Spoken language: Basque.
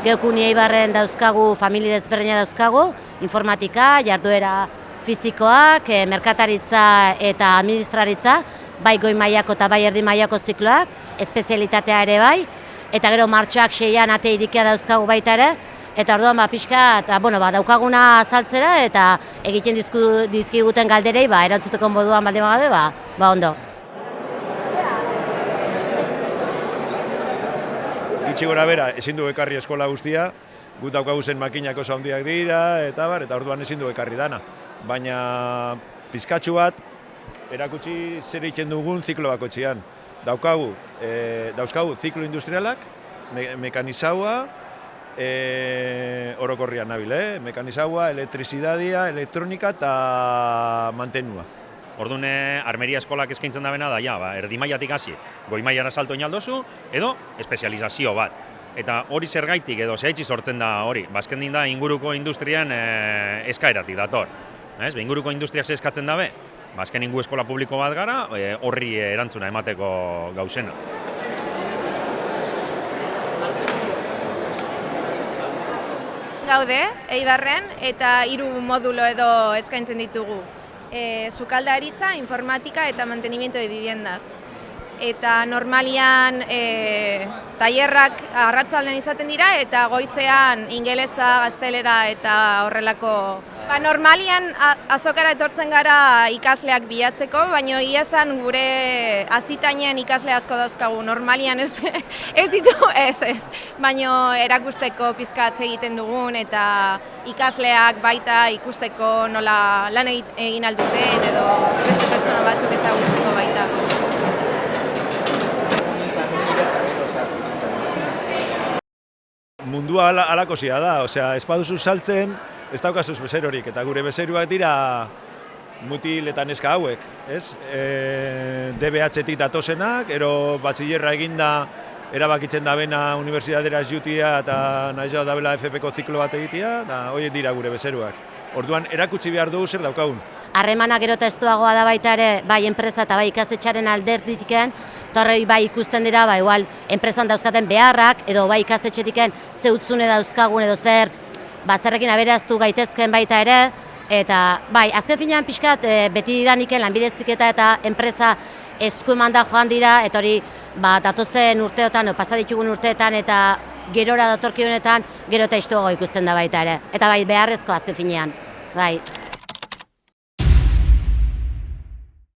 Geukun Eibarren dauzkagu, familia desberdina dauzkagu, informatika, jarduera fizikoak, merkataritza eta administraritza, bai goi mailako eta bai erdi mailako zikloak, espezialitatea ere bai, eta gero martxoak 6an ate irikia dauzkagu baita ere, eta orduan pixka, daukaguna azaltzera eta egiten dizkiguten galderei, erantzuteko moduan baldin bagaude, ondo. Gutxi gora bera, ezin du ekarri eskola guztia, gut daukagu zen makinak oso handiak dira, eta orduan ezin du ekarri dana. Baina pizkatxu bat, erakutsi zer egiten dugun ziklo bakotxean. Dauzkagu ziklo industrialak, mekanizaua, orokorrian nabil, mekanizaua, elektrizidadia, elektronika eta mantenua. Orduan, armeria eskolak eskaintzen da bena da, erdi mailatik hasi, goi mailara salto inaldozu, edo espezializazio bat. Eta hori zergaitik edo zehaitzi sortzen da hori, bazkendin da inguruko industrian eskaeratik dator. Inguruko industriak eskatzen dabe, azken ingu eskola publiko bat gara, horri erantzuna emateko gauzena. Gaude, Eibarren, eta 3 modulo edo eskaintzen ditugu. Sukaldaritza, informatika eta mantenimiento de viviendas. Eta normalian tailerrak arratsaldean izaten dira eta goizean ingelesa, gaztelera eta horrelako. Normalian azokara etortzen gara ikasleak bilatzeko, baina ia esan gure azitainen ikasle asko dauzkagu. Normalian ez ditu, ez. Baina erakusteko pizkatze egiten dugun eta ikasleak baita ikusteko nola lan egin alduten edo beste pertsona batzuk ezagutzeko baita. Mundua alakozia da, ez baduzu saltzen, ez daukazuz bezerorik, eta gure bezeroak dira mutil eta neska hauek, ez? DBH-tik datozenak, ero batxillerra eginda erabakitzen da bena unibertsitatera jutia eta nahi jau dabela FP-ko ziklo bat egitea, eta horiek dira gure bezeroak. Orduan, erakutsi behar dugu zer daukagun. Harremana gero eta estuagoa da baita ere, bai enpresa eta bai ikastetxearen alderditiken, eta horrei bai ikusten dira, igual enpresan dauzkaten beharrak, edo bai ikastetxetiken zeutzune dauzkagun edo zerrekin aberaztu gaitezken baita ere, eta bai, azken finean pixkat beti daniken lanbide heziketa eta enpresa esku emanda joan dira, eta hori datozen urteotan, pasaditugun urteetan eta gerora datorkionetan, gero eta istuago ikusten da baita ere. Eta bai, beharrezko azken finean, bai.